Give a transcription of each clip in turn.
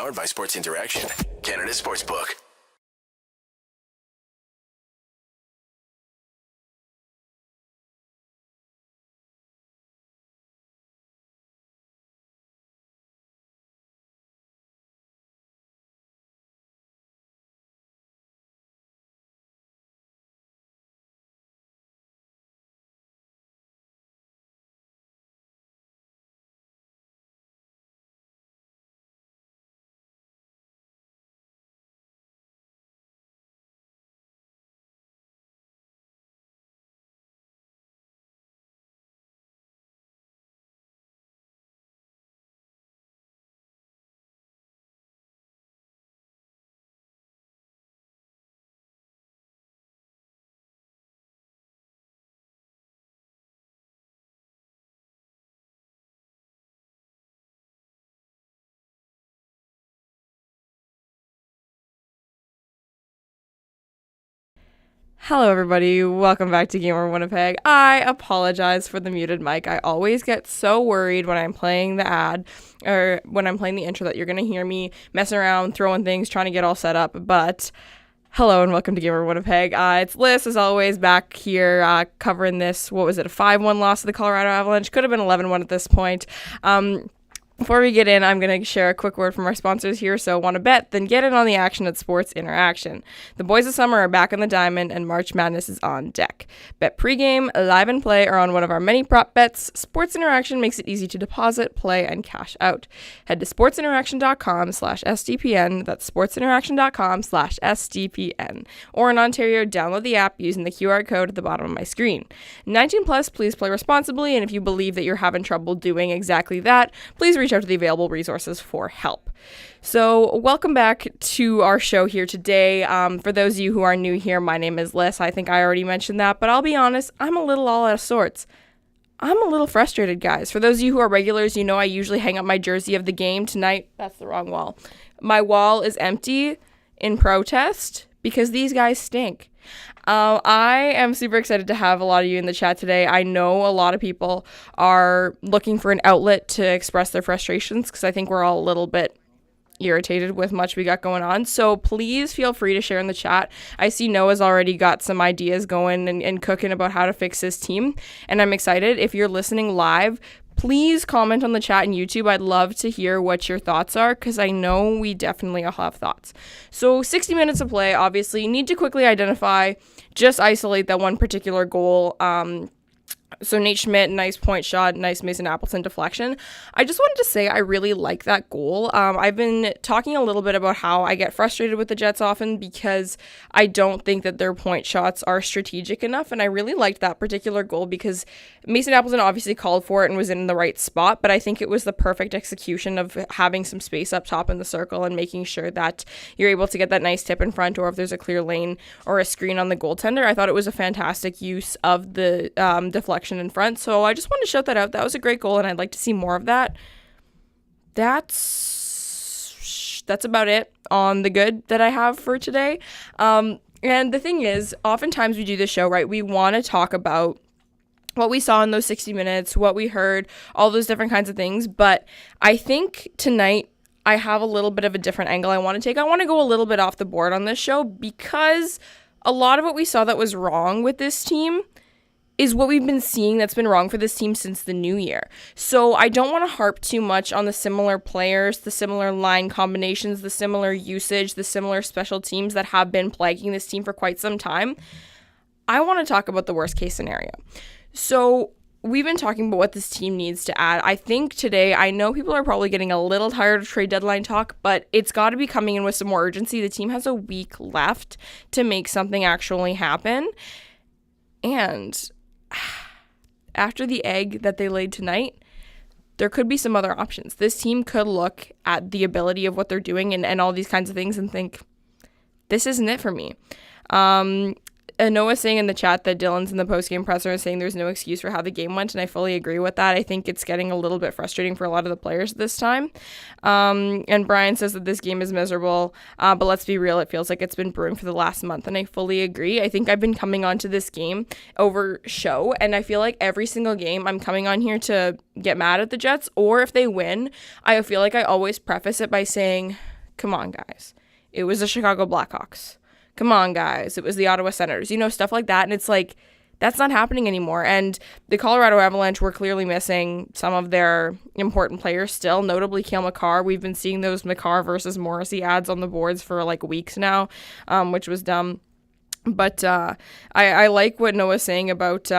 Powered by Sports Interaction, Canada Sportsbook. Hello everybody, welcome back to Gamer Winnipeg. I apologize for the muted mic. I always get so worried when I'm playing the ad or when I'm playing the intro that you're going to hear me messing around, throwing things, trying to get all set up. But hello and welcome to Gamer Winnipeg. It's Lyss, as always, back here covering this, what was it, a 5-1 loss to the Colorado Avalanche? Could have been 11-1 at this point. Before we get in, I'm going to share a quick word from our sponsors here. So want to bet? Then get in on the action at Sports Interaction. The boys of summer are back on the diamond and March Madness is on deck. Bet pregame, live and play are on one of our many prop bets. Sports Interaction makes it easy to deposit, play, and cash out. Head to sportsinteraction.com/SDPN. That's sportsinteraction.com/SDPN. Or in Ontario, download the app using the QR code at the bottom of my screen. 19 plus, please play responsibly. And if you believe that you're having trouble doing exactly that, please reach out to the available resources for help. So welcome back to our show here today. For those of you who are new here, my name is Lyss. I think I already mentioned that, but I'll be honest, I'm a little all out of sorts. I'm a little frustrated, guys. For those of you who are regulars, you know I usually hang up my jersey of the game. Tonight, that's the wrong wall. My wall is empty in protest because these guys stink. I am super excited to have a lot of you in the chat today. I know a lot of people are looking for an outlet to express their frustrations because I think we're all a little bit irritated with much we got going on. So please feel free to share in the chat. I see Noah's already got some ideas going and cooking about how to fix his team, and I'm excited. If you're listening live, please comment on the chat and YouTube. I'd love to hear what your thoughts are because I know we definitely all have thoughts. So 60 minutes of play, obviously. You need to quickly identify, just isolate that one particular goal. So Nate Schmidt, nice point shot, nice Mason Appleton deflection. I just wanted to say I really like that goal. I've been talking a little bit about how I get frustrated with the Jets often because I don't think that their point shots are strategic enough, and I really liked that particular goal because Mason Appleton obviously called for it and was in the right spot, but I think it was the perfect execution of having some space up top in the circle and making sure that you're able to get that nice tip in front, or if there's a clear lane or a screen on the goaltender. I thought it was a fantastic use of the deflection in front, so I just wanted to shout that out. That was a great goal, and I'd like to see more of that. That's about it on the good that I have for today. And the thing is, oftentimes we do this show, right? We want to talk about what we saw in those 60 minutes, what we heard, all those different kinds of things, but I think tonight I have a little bit of a different angle I want to take. I want to go a little bit off the board on this show because a lot of what we saw that was wrong with this team is what we've been seeing that's been wrong for this team since the new year. So I don't want to harp too much on the similar players, the similar line combinations, the similar usage, the similar special teams that have been plaguing this team for quite some time. I want to talk about the worst case scenario. So we've been talking about what this team needs to add. I think today, I know people are probably getting a little tired of trade deadline talk, but it's got to be coming in with some more urgency. The team has a week left to make something actually happen. And after the egg that they laid tonight, there could be some other options. This team could look at the ability of what they're doing and all these kinds of things and think, this isn't it for me. Noah's saying in the chat that Dylan's in the post-game presser is saying there's no excuse for how the game went, and I fully agree with that. I think it's getting a little bit frustrating for a lot of the players this time. And Brian says that this game is miserable, but let's be real, it feels like it's been brewing for the last month, and I fully agree. I think I've been coming on to this game over show, and I feel like every single game I'm coming on here to get mad at the Jets, or if they win, I feel like I always preface it by saying, Come on, guys. It was the Chicago Blackhawks. Come on, guys. It was the Ottawa Senators. Stuff like that. And it's like, that's not happening anymore. And the Colorado Avalanche were clearly missing some of their important players still, notably Cale Makar. We've been seeing those Makar versus Morrissey ads on the boards for like weeks now, which was dumb. But I like what Noah's saying about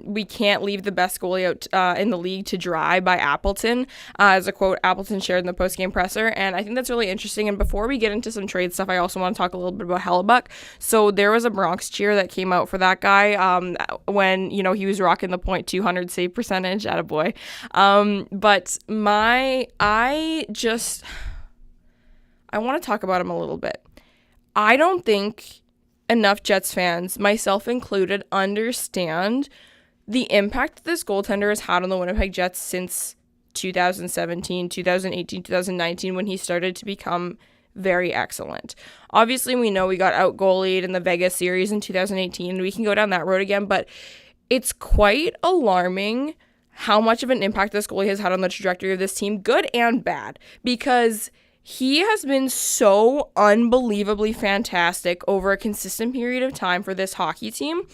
we can't leave the best goalie out in the league to dry by Appleton, as a quote Appleton shared in the postgame presser. And I think that's really interesting. And before we get into some trade stuff, I also want to talk a little bit about Hellebuyck. So there was a Bronx cheer that came out for that guy when, he was rocking the .200 save percentage. Attaboy. But I want to talk about him a little bit. I don't think enough Jets fans, myself included, understand the impact this goaltender has had on the Winnipeg Jets since 2017, 2018, 2019, when he started to become very excellent. Obviously, we know we got out-goalied in the Vegas series in 2018, and we can go down that road again, but it's quite alarming how much of an impact this goalie has had on the trajectory of this team, good and bad, because he has been so unbelievably fantastic over a consistent period of time for this hockey team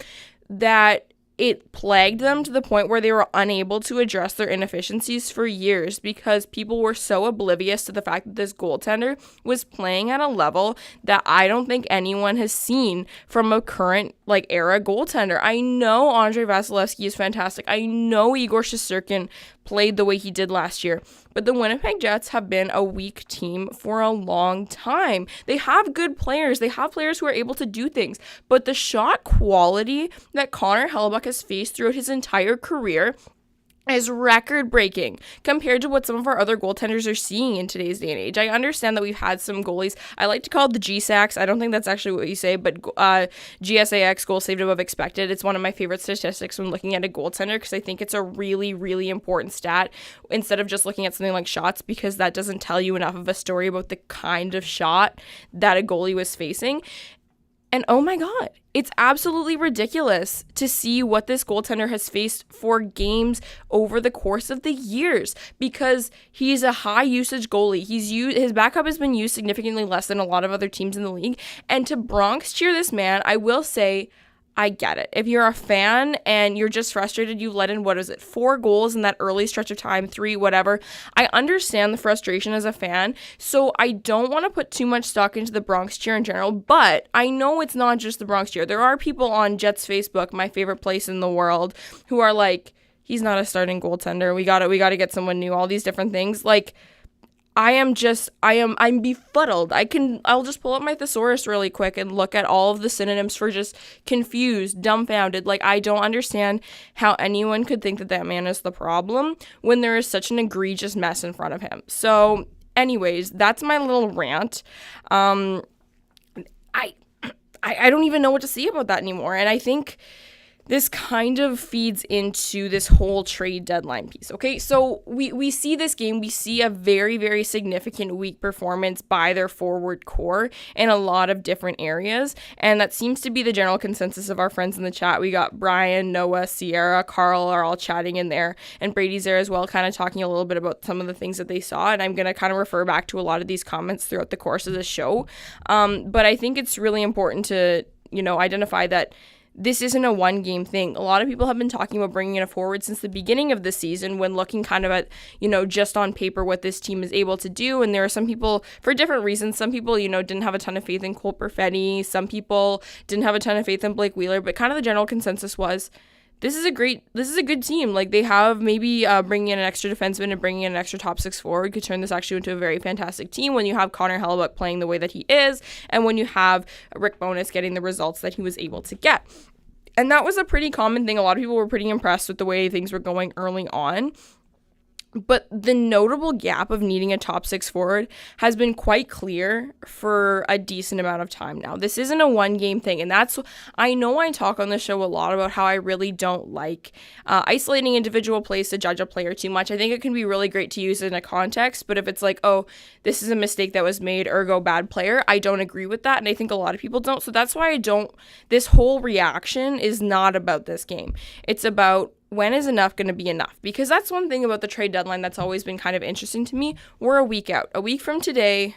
that it plagued them to the point where they were unable to address their inefficiencies for years because people were so oblivious to the fact that this goaltender was playing at a level that I don't think anyone has seen from a current era goaltender. I know Andrei Vasilevsky is fantastic. I know Igor Shesterkin played the way he did last year. But the Winnipeg Jets have been a weak team for a long time. They have good players. They have players who are able to do things. But the shot quality that Connor Hellebuyck has faced throughout his entire career is record-breaking compared to what some of our other goaltenders are seeing in today's day and age. I understand that we've had some goalies. I like to call it the GSAX. I don't think that's actually what you say, but GSAX, goal saved above expected. It's one of my favorite statistics when looking at a goaltender because I think it's a really, really important stat instead of just looking at something like shots because that doesn't tell you enough of a story about the kind of shot that a goalie was facing. And oh my God, it's absolutely ridiculous to see what this goaltender has faced for games over the course of the years because he's a high usage goalie. His backup has been used significantly less than a lot of other teams in the league. And to Bronx cheer this man, I will say, I get it. If you're a fan and you're just frustrated, you let in, 4 goals in that early stretch of time, 3, whatever. I understand the frustration as a fan, so I don't want to put too much stock into the Bronx cheer in general, but I know it's not just the Bronx cheer. There are people on Jets Facebook, my favorite place in the world, who are like, he's not a starting goaltender. We gotta get someone new, all these different things. I'm befuddled. I'll just pull up my thesaurus really quick and look at all of the synonyms for just confused, dumbfounded. I don't understand how anyone could think that man is the problem when there is such an egregious mess in front of him. So anyways, that's my little rant. I don't even know what to say about that anymore. And I think this kind of feeds into this whole trade deadline piece, okay? So we see this game, we see a very, very significant weak performance by their forward core in a lot of different areas, and that seems to be the general consensus of our friends in the chat. We got Brian, Noah, Sierra, Carl are all chatting in there, and Brady's there as well, kind of talking a little bit about some of the things that they saw, and I'm going to kind of refer back to a lot of these comments throughout the course of the show, but I think it's really important to, identify that this isn't a one-game thing. A lot of people have been talking about bringing in a forward since the beginning of the season when looking kind of at, just on paper what this team is able to do. And there are some people, for different reasons, some people, didn't have a ton of faith in Cole Perfetti. Some people didn't have a ton of faith in Blake Wheeler. But kind of the general consensus was, this is a good team. They have maybe bringing in an extra defenseman and bringing in an extra top 6 forward could turn this actually into a very fantastic team when you have Connor Hellebuyck playing the way that he is and when you have Rick Bowness getting the results that he was able to get. And that was a pretty common thing. A lot of people were pretty impressed with the way things were going early on. But the notable gap of needing a top 6 forward has been quite clear for a decent amount of time now. This isn't a one-game thing, and that's, I know I talk on the show a lot about how I really don't like isolating individual plays to judge a player too much. I think it can be really great to use in a context, but if it's oh, this is a mistake that was made, ergo bad player, I don't agree with that, and I think a lot of people don't. So that's why this whole reaction is not about this game. It's about, when is enough going to be enough? Because that's one thing about the trade deadline that's always been kind of interesting to me. We're a week out. A week from today,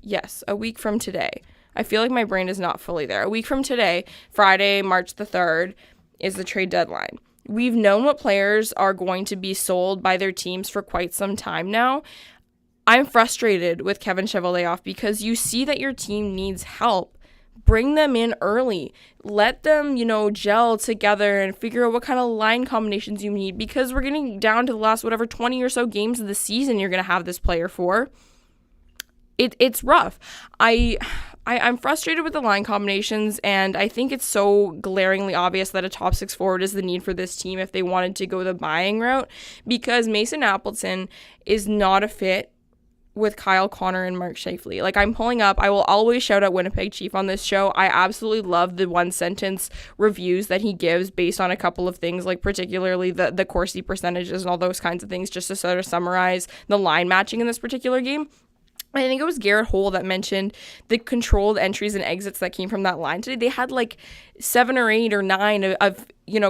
Yes, a week from today. I feel like my brain is not fully there. A week from today, Friday, March the 3rd, is the trade deadline. We've known what players are going to be sold by their teams for quite some time now. I'm frustrated with Kevin Cheveldayoff because you see that your team needs help. Bring them in early. Let them, gel together and figure out what kind of line combinations you need, because we're getting down to the last 20 or so games of the season you're going to have this player for. It's rough. I'm frustrated with the line combinations, and I think it's so glaringly obvious that a top 6 forward is the need for this team if they wanted to go the buying route, because Mason Appleton is not a fit with Kyle Connor and Mark Scheifele. Like, I'm pulling up, I will always shout out Winnipeg Chief on this show. I absolutely love the one sentence reviews that he gives based on a couple of things, like particularly the Corsi percentages and all those kinds of things, just to sort of summarize the line matching in this particular game. I think it was Garrett Hole that mentioned the controlled entries and exits that came from that line today. They had like 7 or 8 or 9 of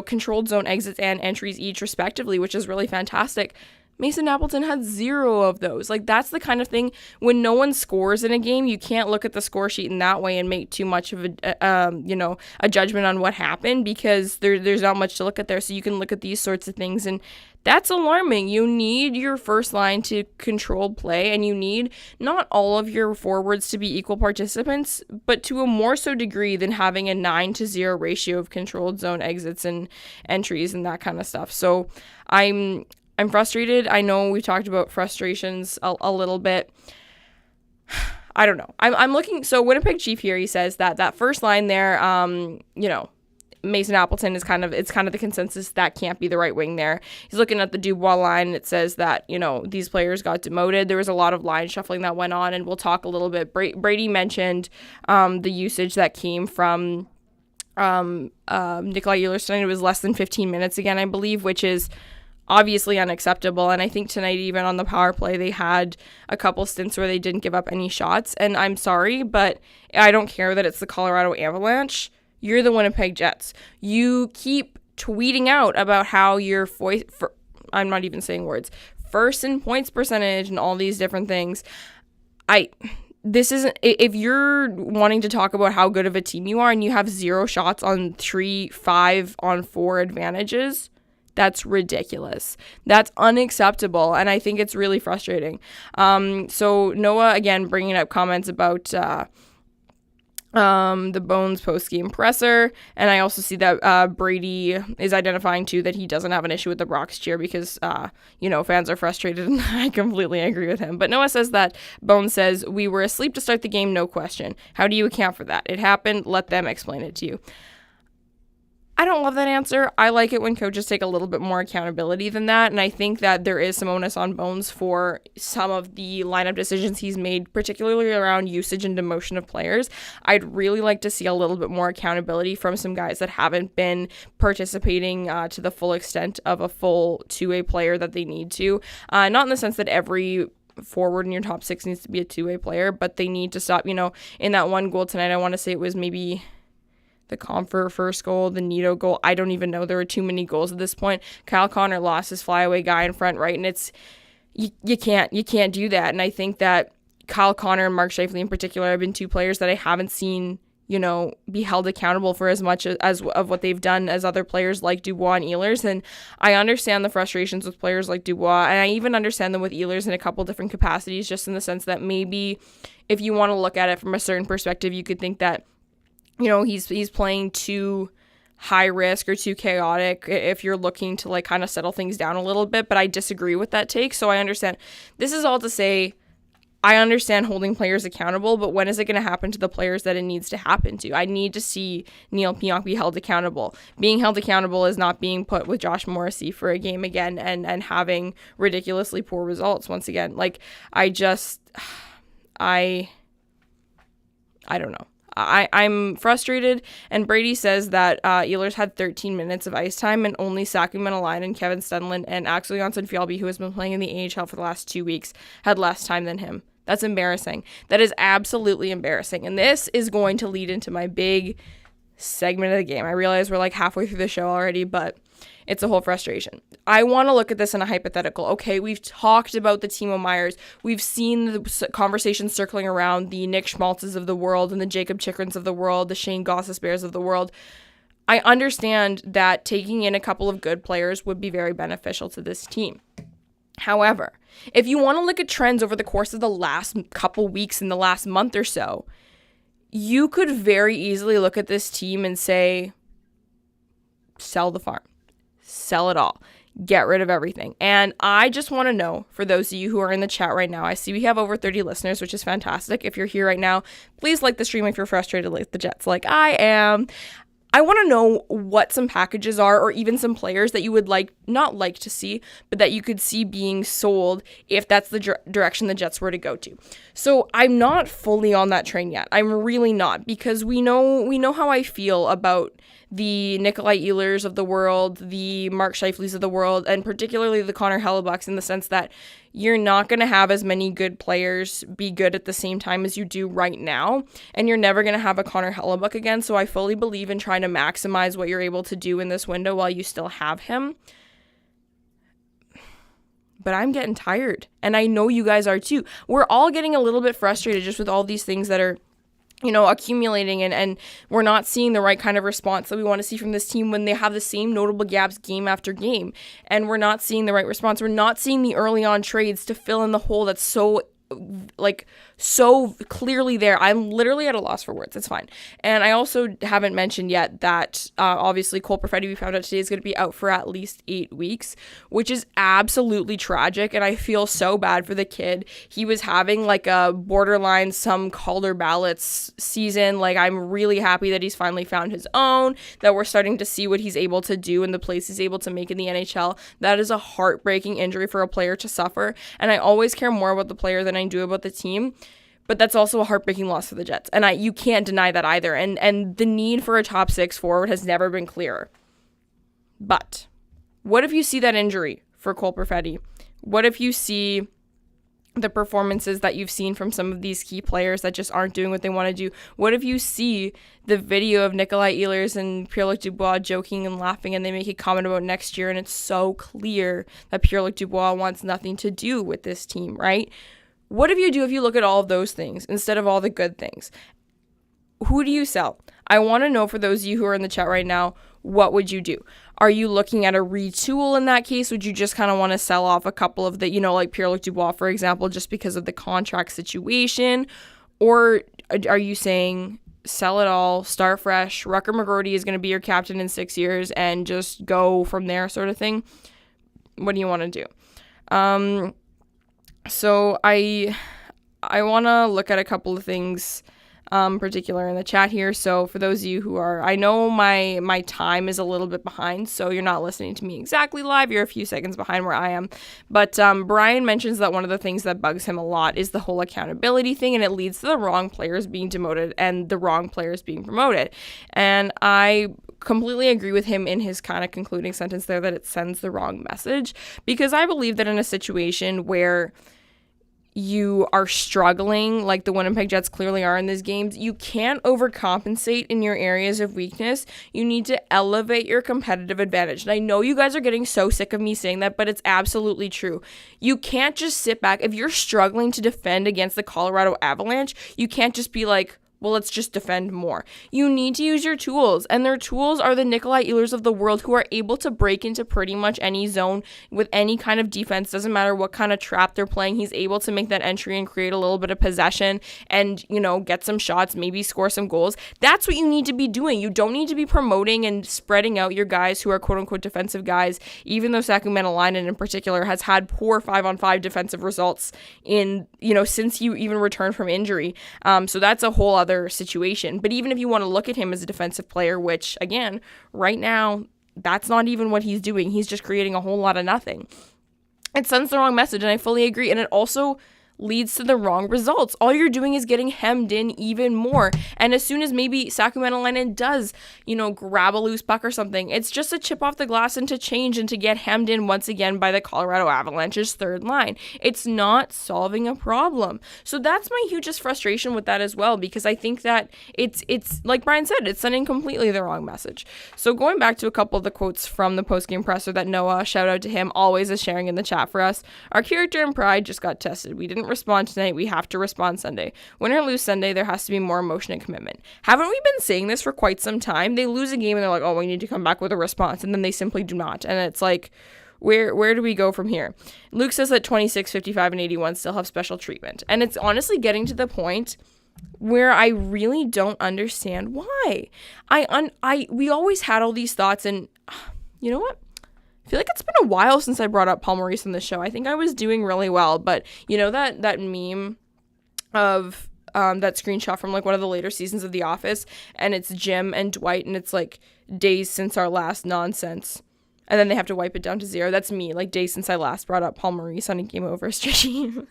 controlled zone exits and entries each respectively, which is really fantastic. Mason Appleton had 0 of those. Like, that's the kind of thing, when no one scores in a game, you can't look at the score sheet in that way and make too much of a judgment on what happened, because there's not much to look at there. So you can look at these sorts of things, and that's alarming. You need your first line to control play, and you need not all of your forwards to be equal participants, but to a more so degree than having a 9-0 ratio of controlled zone exits and entries and that kind of stuff. So I'm frustrated. I know we talked about frustrations a little bit. I don't know. I'm looking. So Winnipeg Chief here, he says that first line there, Mason Appleton is kind of the consensus that can't be the right wing there. He's looking at the Dubois line, and it says that, these players got demoted. There was a lot of line shuffling that went on, and we'll talk a little bit. Brady mentioned the usage that came from Nikolai Ehlers tonight. It was less than 15 minutes again, I believe, which is obviously unacceptable. And I think tonight, even on the power play, they had a couple stints where they didn't give up any shots. And I'm sorry, but I don't care that it's the Colorado Avalanche. You're the Winnipeg Jets. You keep tweeting out about how you're I'm not even saying words, first in points percentage and all these different things. This isn't, if you're wanting to talk about how good of a team you are and you have 0 shots on 3, 5 on 4 advantages, that's ridiculous. That's unacceptable, and I think it's really frustrating. So Noah, again, bringing up comments about the Bones post-game presser, and I also see that Brady is identifying too that he doesn't have an issue with the Brock's cheer because fans are frustrated, and I completely agree with him. But Noah says that Bones says, "We were asleep to start the game, no question. How do you account for that? It happened, let them explain it to you." I don't love that answer. I like it when coaches take a little bit more accountability than that, and I think that there is some onus on Bones for some of the lineup decisions he's made, particularly around usage and demotion of players. I'd really like to see a little bit more accountability from some guys that haven't been participating to the full extent of a full two-way player that they need to. Not in the sense that every forward in your top 6 needs to be a two-way player, but they need to stop, in that one goal tonight, I want to say it was maybe the Comfort first goal, the Nito goal. I don't even know. There were too many goals at this point. Kyle Connor lost his flyaway guy in front, right? And it's, you can't do that. And I think that Kyle Connor and Mark Scheifele in particular have been 2 players that I haven't seen, be held accountable for as much as of what they've done as other players like Dubois and Ehlers. And I understand the frustrations with players like Dubois, and I even understand them with Ehlers in a couple different capacities, just in the sense that maybe if you want to look at it from a certain perspective, you could think that he's playing too high risk or too chaotic if you're looking to kind of settle things down a little bit. But I disagree with that take. So I understand. This is all to say, I understand holding players accountable, but when is it going to happen to the players that it needs to happen to? I need to see Neil Pionk be held accountable. Being held accountable is not being put with Josh Morrissey for a game again and having ridiculously poor results once again. I don't know. I'm frustrated, and Brady says that Ehlers had 13 minutes of ice time, and only Saku Menelainen, Kevin Stenlund, and Axel Jonsson-Fjallby, who has been playing in the AHL for the last 2 weeks, had less time than him. That's embarrassing. That is absolutely embarrassing, and this is going to lead into my big segment of the game. I realize we're like halfway through the show already, but it's a whole frustration. I want to look at this in a hypothetical. Okay, we've talked about the Timo Meyers. We've seen the conversations circling around the Nick Schmaltzes of the world and the Jacob Chikrins of the world, the Shane Gosses-Bears of the world. I understand that taking in a couple of good players would be very beneficial to this team. However, if you want to look at trends over the course of the last couple weeks and the last month or so, you could very easily look at this team and say, sell the farm. Sell it all. Get rid of everything. And I just want to know, for those of you who are in the chat right now, I see we have over 30 listeners, which is fantastic. If you're here right now, please like the stream if you're frustrated like the Jets like I am. I want to know what some packages are, or even some players that you would not like to see, but that you could see being sold if that's the direction the Jets were to go to. So I'm not fully on that train yet. I'm really not, because we know how I feel about the Nikolai Ehlers of the world, the Mark Scheifele's of the world, and particularly the Connor Hellebucks, in the sense that you're not going to have as many good players be good at the same time as you do right now, and you're never going to have a Connor Hellebuck again, so I fully believe in trying to maximize what you're able to do in this window while you still have him. But I'm getting tired, and I know you guys are too. We're all getting a little bit frustrated just with all these things that are accumulating, and we're not seeing the right kind of response that we want to see from this team when they have the same notable gaps game after game, and we're not seeing the right response. We're not seeing the early on trades to fill in the hole that's so clearly there. I'm literally at a loss for words. It's fine. And I also haven't mentioned yet that obviously Cole Perfetti, we found out today, is going to be out for at least 8 weeks, which is absolutely tragic, and I feel so bad for the kid. He was having a borderline some Calder ballots season. I'm really happy that he's finally found his own, that we're starting to see what he's able to do and the place he's able to make in the NHL. That is a heartbreaking injury for a player to suffer, and I always care more about the player than I do about the team. But that's also a heartbreaking loss for the Jets, and you can't deny that either. And the need for a top 6 forward has never been clearer. But what if you see that injury for Cole Perfetti? What if you see the performances that you've seen from some of these key players that just aren't doing what they want to do? What if you see the video of Nikolai Ehlers and Pierre-Luc Dubois joking and laughing, and they make a comment about next year, and it's so clear that Pierre-Luc Dubois wants nothing to do with this team, right? What if you do if you look at all of those things instead of all the good things? Who do you sell? I want to know, for those of you who are in the chat right now, what would you do? Are you looking at a retool in that case? Would you just kind of want to sell off a couple of the, like Pierre-Luc Dubois, for example, just because of the contract situation? Or are you saying sell it all, start fresh, Rucker McGroarty is going to be your captain in 6 years, and just go from there, sort of thing? What do you want to do? So I want to look at a couple of things particular in the chat here. So for those of you who are, I know my time is a little bit behind, so you're not listening to me exactly live. You're a few seconds behind where I am. But Brian mentions that one of the things that bugs him a lot is the whole accountability thing, and it leads to the wrong players being demoted and the wrong players being promoted. And I completely agree with him in his kind of concluding sentence there, that it sends the wrong message, because I believe that in a situation where you are struggling, like the Winnipeg Jets clearly are in these games, you can't overcompensate in your areas of weakness. You need to elevate your competitive advantage. And I know you guys are getting so sick of me saying that, but it's absolutely true. You can't just sit back. If you're struggling to defend against the Colorado Avalanche, you can't just be like, well, let's just defend more. You need to use your tools, and their tools are the Nikolai Ehlers of the world, who are able to break into pretty much any zone with any kind of defense. Doesn't matter what kind of trap they're playing. He's able to make that entry and create a little bit of possession and, get some shots, maybe score some goals. That's what you need to be doing. You don't need to be promoting and spreading out your guys who are quote-unquote defensive guys, even though Sacramento Linen in particular has had poor 5-on-5 defensive results in, since he even returned from injury. So that's a whole other situation. But even if you want to look at him as a defensive player, which again, right now, that's not even what he's doing. He's just creating a whole lot of nothing. It sends the wrong message, and I fully agree. And it also leads to the wrong results. All you're doing is getting hemmed in even more. And as soon as maybe Sacramento does, grab a loose puck or something, it's just a chip off the glass and to change and to get hemmed in once again by the Colorado Avalanche's third line. It's not solving a problem. So that's my hugest frustration with that as well, because I think that it's like Brian said, it's sending completely the wrong message. So going back to a couple of the quotes from the postgame presser that Noah, shout out to him, always is sharing in the chat for us. Our character and pride just got tested. We didn't respond tonight. We have to respond Sunday. Win or lose Sunday, there has to be more emotion and commitment. Haven't we been saying this for quite some time? They lose a game and they're like, oh, we need to come back with a response. And then they simply do not. And it's like, where do we go from here? Luke says that 26, 55, and 81 still have special treatment. And it's honestly getting to the point where I really don't understand why. We always had all these thoughts, and you know what? I feel like it's been a while since I brought up Paul Maurice on the show. I think I was doing really well, but that meme of that screenshot from like one of the later seasons of The Office, and it's Jim and Dwight, and it's like days since our last nonsense, and then they have to wipe it down to 0. That's me, like days since I last brought up Paul Maurice on a Game Over stream.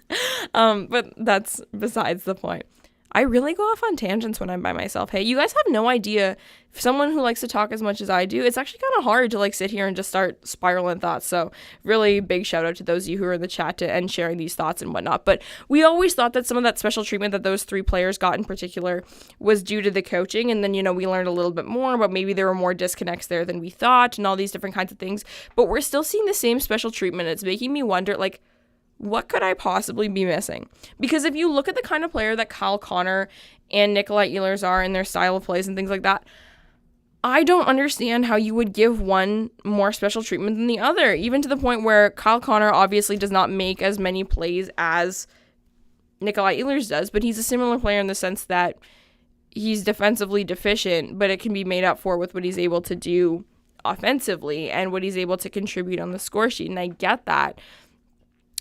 But that's besides the point. I really go off on tangents when I'm by myself. Hey, you guys have no idea. If someone who likes to talk as much as I do, it's actually kind of hard to like sit here and just start spiraling thoughts. So really big shout out to those of you who are in the chat and sharing these thoughts and whatnot. But we always thought that some of that special treatment that those 3 players got in particular was due to the coaching. And then, we learned a little bit more, but maybe there were more disconnects there than we thought and all these different kinds of things. But we're still seeing the same special treatment. It's making me wonder, like, what could I possibly be missing? Because if you look at the kind of player that Kyle Connor and Nikolai Ehlers are and their style of plays and things like that, I don't understand how you would give one more special treatment than the other, even to the point where Kyle Connor obviously does not make as many plays as Nikolai Ehlers does, but he's a similar player in the sense that he's defensively deficient, but it can be made up for with what he's able to do offensively and what he's able to contribute on the score sheet, and I get that.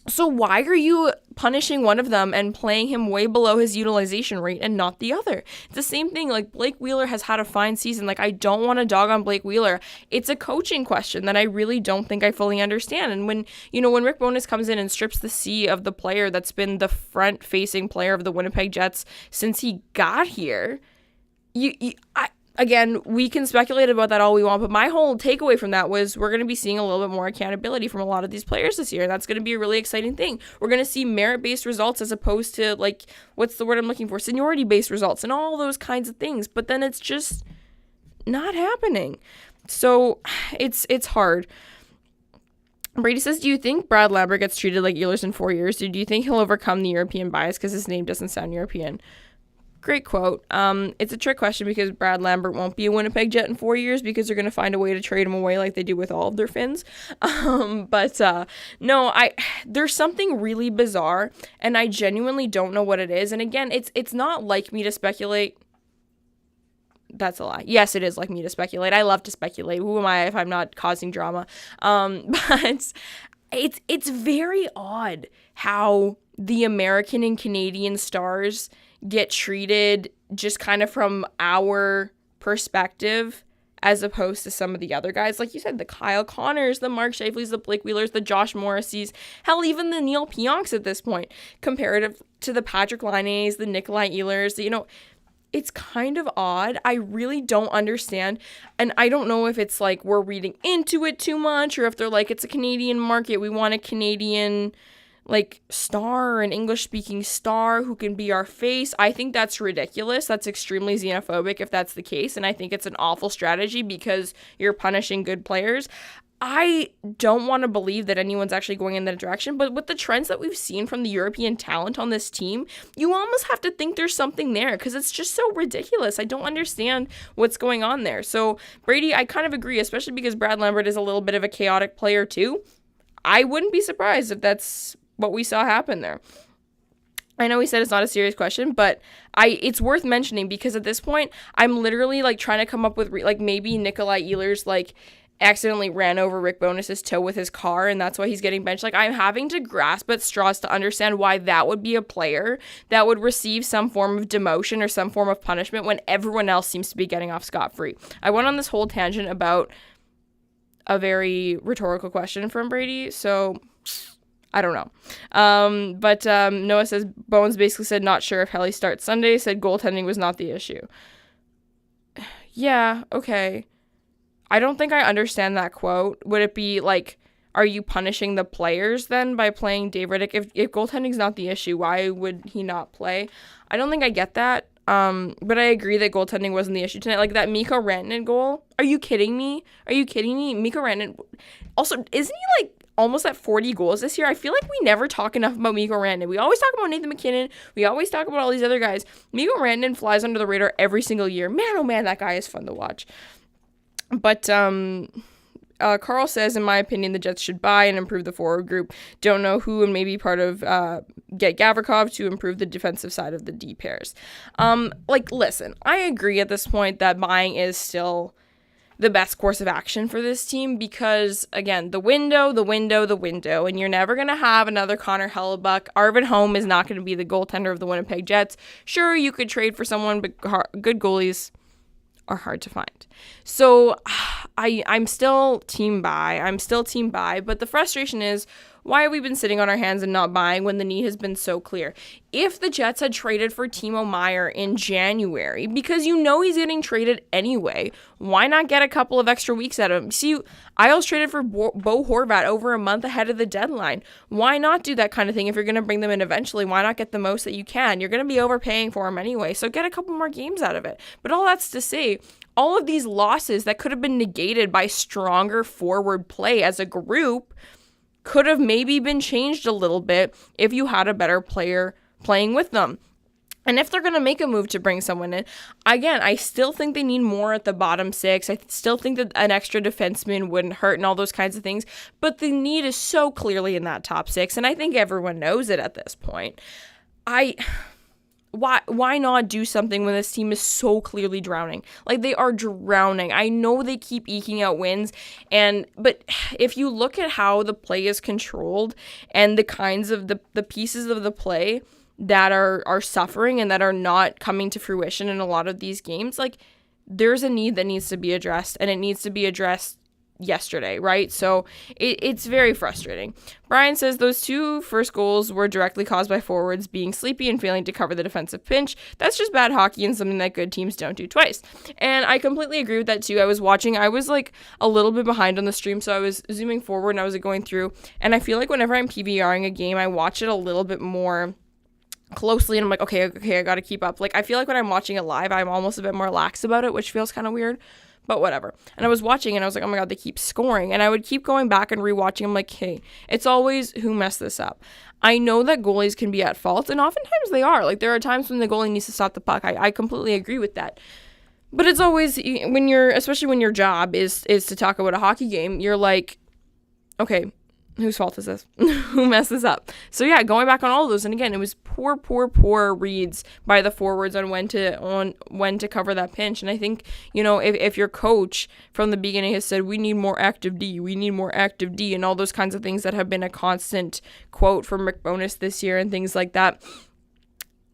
So why are you punishing one of them and playing him way below his utilization rate and not the other? It's the same thing. Like, Blake Wheeler has had a fine season. Like, I don't want to dog on Blake Wheeler. It's a coaching question that I really don't think I fully understand. And when Rick Bowness comes in and strips the C of the player that's been the front-facing player of the Winnipeg Jets since he got here, Again, we can speculate about that all we want, but my whole takeaway from that was we're going to be seeing a little bit more accountability from a lot of these players this year, and that's going to be a really exciting thing. We're going to see merit-based results as opposed to, like, what's the word I'm looking for? Seniority-based results and all those kinds of things, but then it's just not happening. So it's hard. Brady says, do you think Brad Lambert gets treated like Ehlers in 4 years? Do you think he'll overcome the European bias because his name doesn't sound European? Great quote. It's a trick question because Brad Lambert won't be a Winnipeg Jet in 4 years because they're going to find a way to trade him away like they do with all of their Finns. No, there's something really bizarre, and I genuinely don't know what it is. And again, it's not like me to speculate. That's a lie. Yes, it is like me to speculate. I love to speculate. Who am I if I'm not causing drama? But it's very odd how the American and Canadian stars get treated just kind of from our perspective as opposed to some of the other guys. Like you said, the Kyle Connors, the Mark Scheifele's, the Blake Wheelers, the Josh Morrisseys, hell, even the Neil Pionks at this point, comparative to the Patrick Laine's, the Nikolai Ehlers, it's kind of odd. I really don't understand. And I don't know if it's like we're reading into it too much or if they're like, it's a Canadian market. We want a Canadian star, an English-speaking star who can be our face. I think that's ridiculous. That's extremely xenophobic if that's the case, and I think it's an awful strategy because you're punishing good players. I don't want to believe that anyone's actually going in that direction, but with the trends that we've seen from the European talent on this team, you almost have to think there's something there because it's just so ridiculous. I don't understand what's going on there. So, Brady, I kind of agree, especially because Brad Lambert is a little bit of a chaotic player too. I wouldn't be surprised if that's what we saw happen there. I know we said it's not a serious question, but it's worth mentioning because at this point, I'm literally trying to come up with maybe Nikolai Ehlers accidentally ran over Rick Bowness's toe with his car and that's why he's getting benched. I'm having to grasp at straws to understand why that would be a player that would receive some form of demotion or some form of punishment when everyone else seems to be getting off scot-free. I went on this whole tangent about a very rhetorical question from Brady, so I don't know. But Noah says, Bones basically said, not sure if Helly starts Sunday, said goaltending was not the issue. Yeah, okay. I don't think I understand that quote. Would it be like, are you punishing the players then by playing Dave Riddick? If goaltending's not the issue, why would he not play? I don't think I get that. But I agree that goaltending wasn't the issue tonight. Like that Mikko Rantanen goal. Are you kidding me? Mikko Rantanen. Also, isn't he like almost at 40 goals this year? I feel like we never talk enough about Mikko Rantanen. We always talk about Nathan McKinnon. We always talk about all these other guys. Mikko Rantanen flies under the radar every single year. Man, oh man, that guy is fun to watch. But Carl says, in my opinion, the Jets should buy and improve the forward group. Don't know who, and maybe part of get Gavrikov to improve the defensive side of the D pairs. Listen, I agree at this point that buying is still the best course of action for this team because, again, the window, and you're never going to have another Connor Hellebuck. Arvid Holm is not going to be the goaltender of the Winnipeg Jets. Sure, you could trade for someone, but good goalies are hard to find. So I'm still team buy. But the frustration is, why have we been sitting on our hands and not buying when the need has been so clear? If the Jets had traded for Timo Meier in January, because you know he's getting traded anyway, why not get a couple of extra weeks out of him? See, Isles traded for Bo Horvat over a month ahead of the deadline. Why not do that kind of thing if you're going to bring them in eventually? Why not get the most that you can? You're going to be overpaying for him anyway, so get a couple more games out of it. But all that's to say, all of these losses that could have been negated by stronger forward play as a group could have maybe been changed a little bit if you had a better player playing with them. And if they're going to make a move to bring someone in, again, I still think they need more at the bottom six. I still think that an extra defenseman wouldn't hurt and all those kinds of things. But the need is so clearly in that top six, and I think everyone knows it at this point. Why not do something when this team is so clearly drowning? Like, they are drowning. I know they keep eking out wins, but if you look at how the play is controlled and the kinds of the pieces of the play that are suffering and that are not coming to fruition in a lot of these games, like, there's a need that needs to be addressed, and it needs to be addressed yesterday, right? So it's very frustrating. Brian says those two first goals were directly caused by forwards being sleepy and failing to cover the defensive pinch. That's just bad hockey and something that good teams don't do twice. And I completely agree with that too. I was like a little bit behind on the stream, so I was zooming forward and I was going through, and I feel like whenever I'm PVRing a game, I watch it a little bit more closely, and I'm like, okay, I gotta keep up. Like, I feel like when I'm watching it live, I'm almost a bit more lax about it, which feels kind of weird. But whatever. And I was watching and I was like, oh my God, they keep scoring. And I would keep going back and rewatching. I'm like, hey, it's always who messed this up. I know that goalies can be at fault, and oftentimes they are. Like, there are times when the goalie needs to stop the puck. I completely agree with that. But it's always, especially when your job is to talk about a hockey game, you're like, okay, whose fault is this? Who messed this up? So yeah, going back on all of those, and again, it was poor reads by the forwards on when to cover that pinch. And I think, if your coach from the beginning has said, we need more active D, and all those kinds of things that have been a constant quote from Rick Bowness this year and things like that,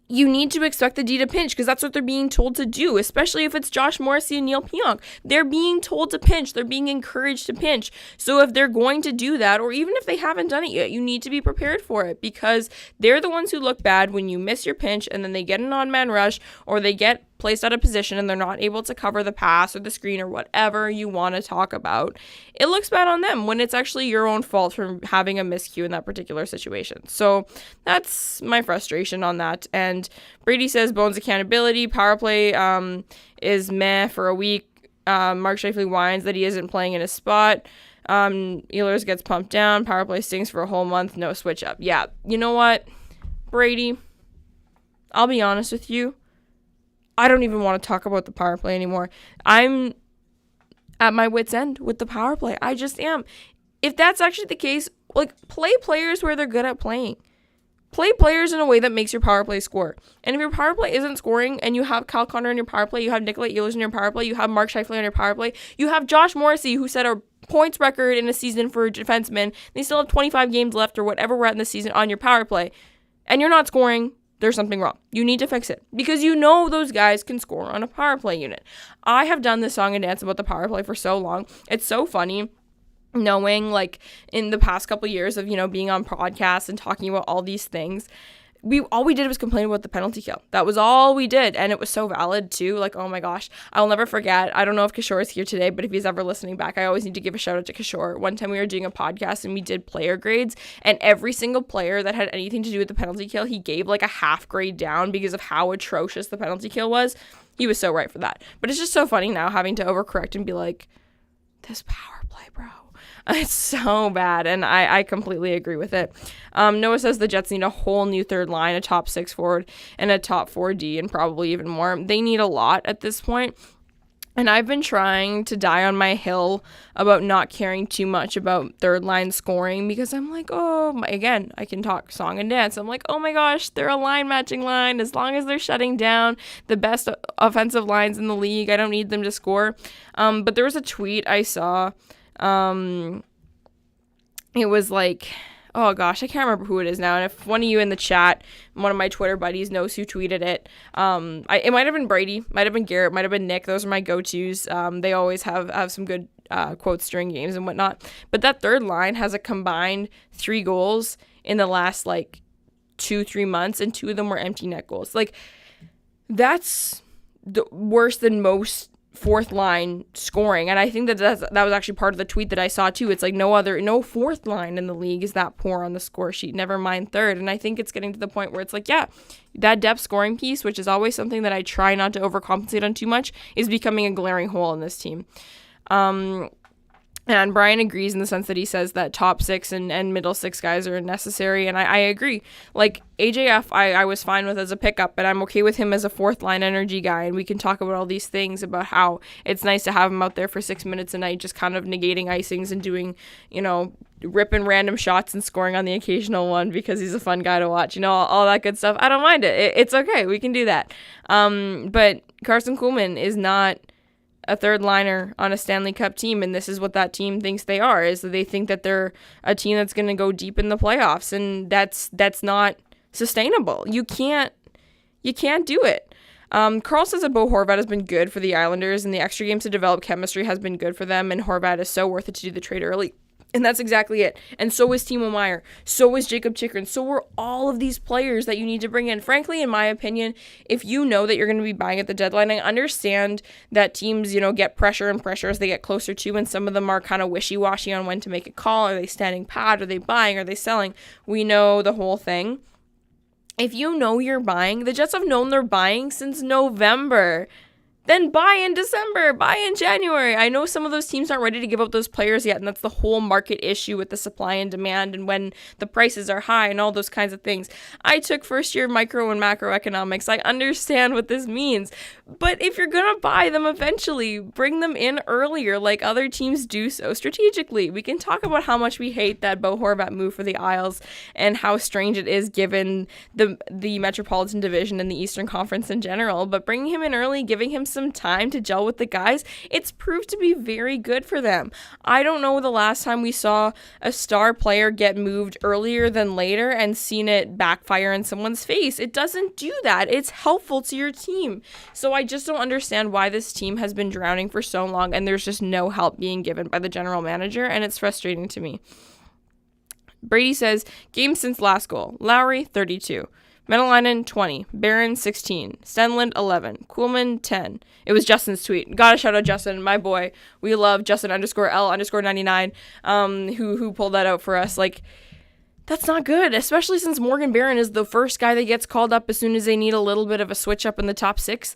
you need to expect the D to pinch, because that's what they're being told to do, especially if it's Josh Morrissey and Neil Pionk. They're being told to pinch. They're being encouraged to pinch. So if they're going to do that, or even if they haven't done it yet, you need to be prepared for it, because they're the ones who look bad when you miss your pinch and then they get an on-man rush, or they get placed out of position and they're not able to cover the pass or the screen or whatever you want to talk about. It looks bad on them when it's actually your own fault for having a miscue in that particular situation. So that's my frustration on that. And Brady says Bones accountability, power play is meh for a week. Mark Scheifele whines that he isn't playing in his spot. Ehlers gets pumped down. Power play stinks for a whole month. No switch up. Yeah, you know what, Brady? I'll be honest with you. I don't even want to talk about the power play anymore. I'm at my wit's end with the power play. I just am. If that's actually the case, like, play players where they're good at playing. Play players in a way that makes your power play score. And if your power play isn't scoring and you have Kyle Connor in your power play, you have Nikolai Ehlers in your power play, you have Mark Scheifele on your power play, you have Josh Morrissey, who set a points record in a season for a defenseman, they still have 25 games left or whatever we're at in the season on your power play, and you're not scoring, there's something wrong. You need to fix it, because those guys can score on a power play unit. I have done this song and dance about the power play for so long. It's so funny. knowing, like, in the past couple years of, being on podcasts and talking about all these things, all we did was complain about the penalty kill. That was all we did, and it was so valid too. Like, oh my gosh, I'll never forget. I don't know if Kishore is here today, but if he's ever listening back, I always need to give a shout out to Kishore. One time we were doing a podcast and we did player grades, and every single player that had anything to do with the penalty kill, he gave like a half grade down because of how atrocious the penalty kill was. He was so right for that. But it's just so funny now having to overcorrect and be like, this power play, bro. It's so bad, and I completely agree with it. Noah says the Jets need a whole new third line, a top 6 forward, and a top 4D, and probably even more. They need a lot at this point, and I've been trying to die on my hill about not caring too much about third line scoring, because I'm like, again, I can talk song and dance. I'm like, oh my gosh, they're a line matching line. As long as they're shutting down the best offensive lines in the league, I don't need them to score. But there was a tweet I saw. It was like, oh gosh, I can't remember who it is now. And if one of you in the chat, one of my Twitter buddies knows who tweeted it, it might have been Brady, might have been Garrett, might have been Nick. Those are my go-tos. They always have some good quotes during games and whatnot. But that third line has a combined 3 goals in the last like 2-3 months, and 2 of them were empty net goals. Like, that's worse than most fourth line scoring, and I think that was actually part of the tweet that I saw too. It's like no fourth line in the league is that poor on the score sheet, never mind third. And I think it's getting to the point where it's like, yeah, that depth scoring piece, which is always something that I try not to overcompensate on too much, is becoming a glaring hole in this team. And Brian agrees in the sense that he says that top 6 and middle 6 guys are necessary, and I agree. Like, AJF, I was fine with as a pickup, but I'm okay with him as a fourth line energy guy, and we can talk about all these things about how it's nice to have him out there for 6 minutes a night, just kind of negating icings and doing, ripping random shots and scoring on the occasional one because he's a fun guy to watch, all that good stuff. I don't mind it. It's okay. We can do that. But Carson Kuhlman is not a third liner on a Stanley Cup team, and this is what that team thinks they are, is that they think that they're a team that's going to go deep in the playoffs, and that's not sustainable. You can't do it. Carl says that Bo Horvat has been good for the Islanders, and the extra games to develop chemistry has been good for them, and Horvat is so worth it to do the trade early. And that's exactly it. And so is Timo Meier. So is Jacob Chikrin. So are all of these players that you need to bring in. Frankly, in my opinion, if you know that you're going to be buying at the deadline, I understand that teams, get pressure and pressure as they get closer to, and some of them are kind of wishy-washy on when to make a call. Are they standing pat? Are they buying? Are they selling? We know the whole thing. If you know you're buying, the Jets have known they're buying since November. Then buy in December, buy in January. I know some of those teams aren't ready to give up those players yet, and that's the whole market issue with the supply and demand and when the prices are high and all those kinds of things. I took first year micro and macroeconomics. I understand what this means. But if you're going to buy them eventually, bring them in earlier like other teams do so strategically. We can talk about how much we hate that Bo Horvat move for the Isles and how strange it is given the Metropolitan Division and the Eastern Conference in general, but bringing him in early, giving him some time to gel with the guys, it's proved to be very good for them. I don't know the last time we saw a star player get moved earlier than later and seen it backfire in someone's face. It doesn't do that. It's helpful to your team. So I just don't understand why this team has been drowning for so long and there's just no help being given by the general manager, and it's frustrating to me. Brady says, game since last goal. Lowry, 32. Metalainen, 20. Barron, 16. Stenlund, 11. Kuhlman, 10. It was Justin's tweet. Gotta shout out Justin, my boy. We love Justin _L_99, who pulled that out for us. Like, that's not good, especially since Morgan Barron is the first guy that gets called up as soon as they need a little bit of a switch up in the top 6.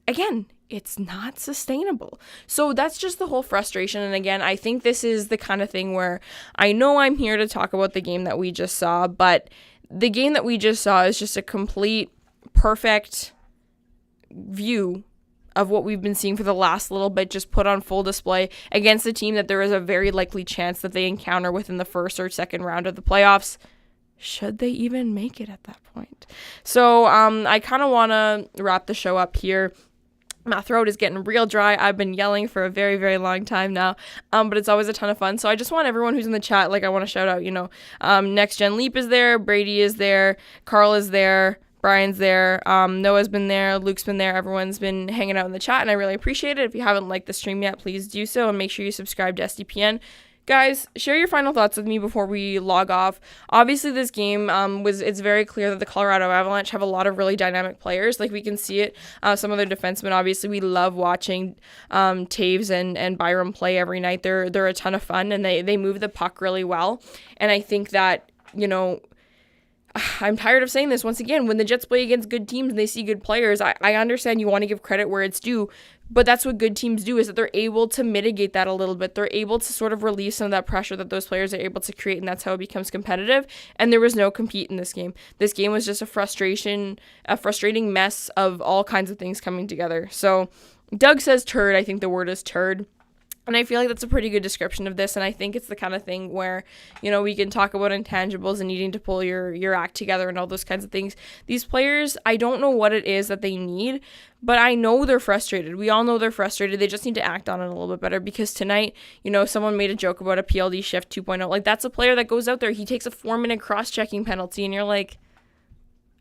Again, it's not sustainable. So that's just the whole frustration. And again, I think this is the kind of thing where I know I'm here to talk about the game that we just saw, but the game that we just saw is just a complete, perfect view of what we've been seeing for the last little bit, just put on full display against a team that there is a very likely chance that they encounter within the first or second round of the playoffs, should they even make it at that point. So I kind of want to wrap the show up here. My throat is getting real dry. I've been yelling for a very, very long time now, but it's always a ton of fun. So I just want everyone who's in the chat, I want to shout out, Next Gen Leap is there, Brady is there, Carl is there, Brian's there, Noah's been there, Luke's been there. Everyone's been hanging out in the chat, and I really appreciate it. If you haven't liked the stream yet, please do so, and make sure you subscribe to SDPN. Guys, share your final thoughts with me before we log off. Obviously, this game it's very clear that the Colorado Avalanche have a lot of really dynamic players. Like, we can see it. Some of their defensemen, obviously, we love watching Taves and Byram play every night. They're a ton of fun, and they move the puck really well. And I think that, I'm tired of saying this once again. When the Jets play against good teams and they see good players, I understand you want to give credit where it's due, but that's what good teams do, is that they're able to mitigate that a little bit. They're able to sort of release some of that pressure that those players are able to create, and that's how it becomes competitive. And there was no compete in this game. This game was just a frustrating mess of all kinds of things coming together. So Doug says turd. I think the word is turd. And I feel like that's a pretty good description of this, and I think it's the kind of thing where, we can talk about intangibles and needing to pull your act together and all those kinds of things. These players, I don't know what it is that they need, but I know they're frustrated. We all know they're frustrated. They just need to act on it a little bit better, because tonight, someone made a joke about a PLD shift 2.0. Like, that's a player that goes out there, he takes a 4-minute cross-checking penalty, and you're like,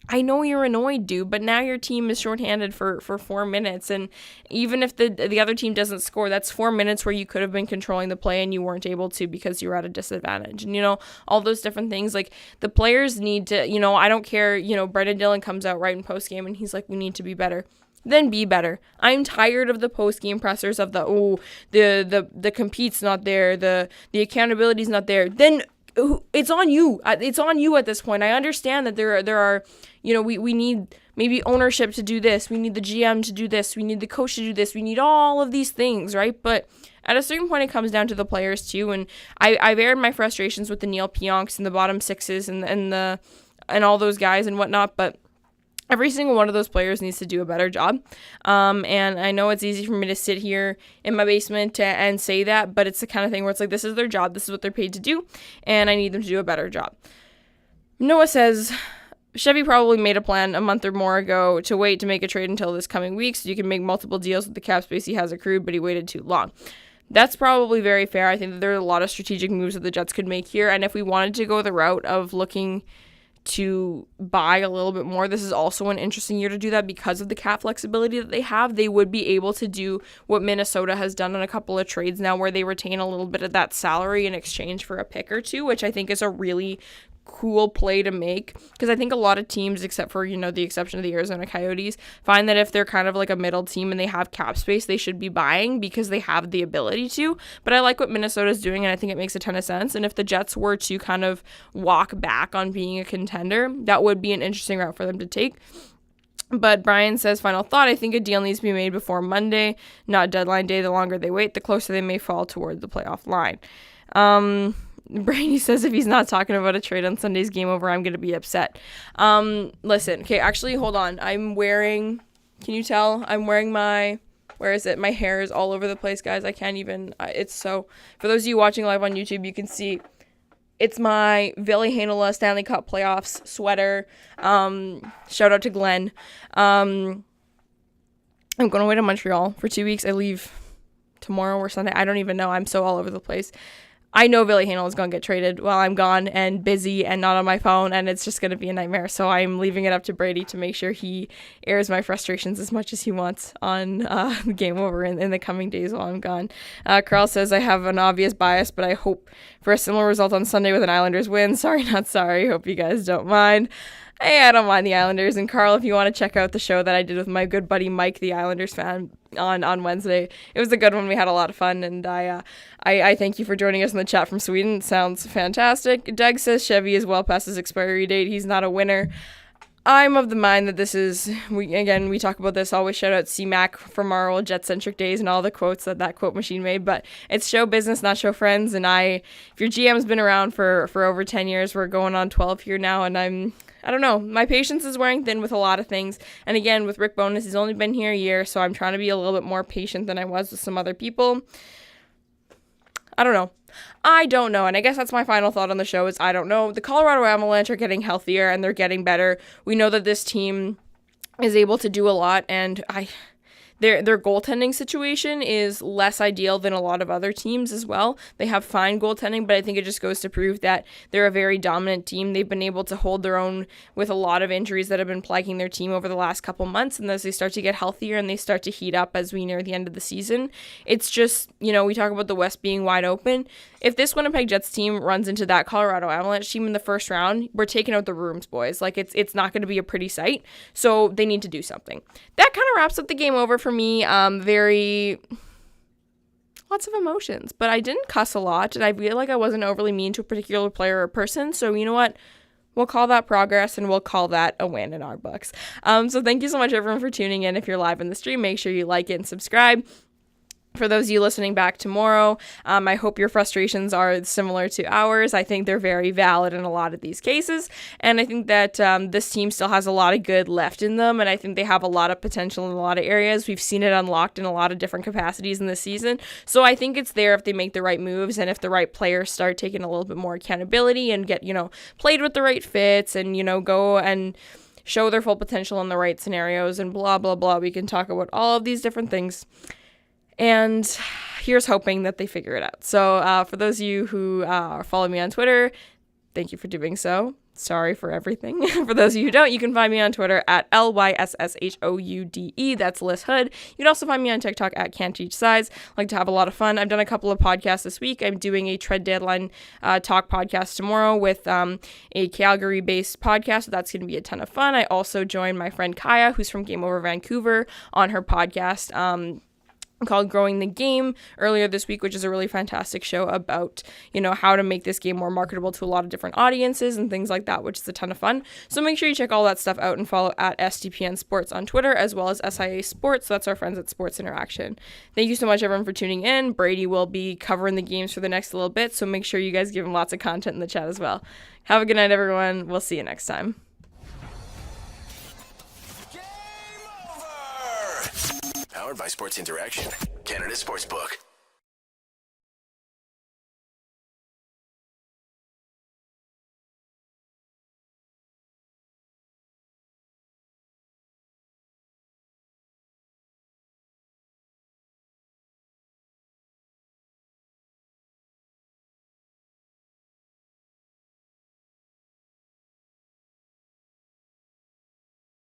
I know you're annoyed, dude, but now your team is shorthanded for 4 minutes, and even if the other team doesn't score, that's 4 minutes where you could have been controlling the play and you weren't able to because you were at a disadvantage. And, all those different things, like, the players need to, I don't care, Brendan Dillon comes out right in postgame and he's like, we need to be better. Then be better. I'm tired of the post-game pressers of the compete's not there, the accountability's not there. Then it's on you. It's on you at this point. I understand that there are, we need maybe ownership to do this. We need the GM to do this. We need the coach to do this. We need all of these things, right? But at a certain point, it comes down to the players too. And I've aired my frustrations with the Neil Pionks and the bottom sixes and all those guys and whatnot. But every single one of those players needs to do a better job. And I know it's easy for me to sit here in my basement and say that, but it's the kind of thing where it's like, this is their job. This is what they're paid to do. And I need them to do a better job. Noah says, Chevy probably made a plan a month or more ago to wait to make a trade until this coming week so you can make multiple deals with the cap space he has accrued, but he waited too long. That's probably very fair. I think that there are a lot of strategic moves that the Jets could make here. And if we wanted to go the route of looking to buy a little bit more, this is also an interesting year to do that because of the cap flexibility that they have. They would be able to do what Minnesota has done on a couple of trades now, where they retain a little bit of that salary in exchange for a pick or two, which I think is a really cool play to make, because I think a lot of teams, except for the exception of the Arizona Coyotes, find that if they're kind of like a middle team and they have cap space, they should be buying because they have the ability to. But I like what Minnesota's doing, and I think it makes a ton of sense. And if the Jets were to kind of walk back on being a contender, that would be an interesting route for them to take. But Brian says, final thought, I think a deal needs to be made before Monday, not deadline day. The longer they wait, the closer they may fall toward the playoff line. Brady says, if he's not talking about a trade on Sunday's game over, I'm going to be upset. Listen, okay, actually, hold on. Can you tell? I'm wearing where is it? My hair is all over the place, guys. I can't even, for those of you watching live on YouTube, you can see it's my Ville Heinola Stanley Cup Playoffs sweater. Shout out to Glenn. I'm going away to Montreal for 2 weeks. I leave tomorrow or Sunday. I don't even know. I'm so all over the place. I know Ville Heinola is going to get traded while I'm gone and busy and not on my phone, and it's just going to be a nightmare. So I'm leaving it up to Brady to make sure he airs my frustrations as much as he wants on the game over in the coming days while I'm gone. Carl says, I have an obvious bias, but I hope for a similar result on Sunday with an Islanders win. Sorry, not sorry. Hope you guys don't mind. Hey, I don't mind the Islanders. And Carl, if you want to check out the show that I did with my good buddy Mike, the Islanders fan, on Wednesday, it was a good one. We had a lot of fun, and I thank you for joining us in the chat from Sweden. It sounds fantastic. Doug says Chevy is well past his expiry date. He's not a winner. I'm of the mind that this is, we talk about this, always shout out C-Mac from our old Jet-centric days and all the quotes that quote machine made, but it's show business, not show friends, and if your GM's been around for over 10 years, we're going on 12 here now, and I don't know, my patience is wearing thin with a lot of things, and again, with Rick Bowness, he's only been here a year, so I'm trying to be a little bit more patient than I was with some other people. I don't know, and I guess that's my final thought on the show is I don't know. The Colorado Avalanche are getting healthier, and they're getting better. We know that this team is able to do a lot, and their goaltending situation is less ideal than a lot of other teams as well. They have fine goaltending, but I think it just goes to prove that they're a very dominant team. They've been able to hold their own with a lot of injuries that have been plaguing their team over the last couple months, and as they start to get healthier and they start to heat up as we near the end of the season, it's just, we talk about the West being wide open. If this Winnipeg Jets team runs into that Colorado Avalanche team in the first round, we're taking out the rooms, boys. Like, it's not going to be a pretty sight, so they need to do something. That kind of wraps up the game over for me. Lots of emotions, but I didn't cuss a lot, and I feel like I wasn't overly mean to a particular player or person, so you know what? We'll call that progress, and we'll call that a win in our books. So thank you so much, everyone, for tuning in. If you're live in the stream, make sure you like it and subscribe. For those of you listening back tomorrow, I hope your frustrations are similar to ours. I think they're very valid in a lot of these cases, and I think that this team still has a lot of good left in them, and I think they have a lot of potential in a lot of areas. We've seen it unlocked in a lot of different capacities in this season, so I think it's there if they make the right moves and if the right players start taking a little bit more accountability and get, played with the right fits and, go and show their full potential in the right scenarios and blah, blah, blah. We can talk about all of these different things. And here's hoping that they figure it out. So for those of you who follow me on Twitter, thank you for doing so. Sorry for everything. For those of you who don't, you can find me on Twitter at LYSSHOUDE. That's Lyss Hood. You can also find me on TikTok at Can't Teach Size. I like to have a lot of fun. I've done a couple of podcasts this week. I'm doing a Trade Deadline talk podcast tomorrow with a Calgary-based podcast. So that's going to be a ton of fun. I also joined my friend Kaya, who's from Game Over Vancouver, on her podcast called Growing the Game earlier this week, which is a really fantastic show about, how to make this game more marketable to a lot of different audiences and things like that, which is a ton of fun. So make sure you check all that stuff out and follow at SDPN Sports on Twitter, as well as SIA Sports. So that's our friends at Sports Interaction. Thank you so much, everyone, for tuning in. Brady will be covering the games for the next little bit, so make sure you guys give him lots of content in the chat as well. Have a good night, everyone. We'll see you next time. Powered by Sports Interaction, Canada Sportsbook.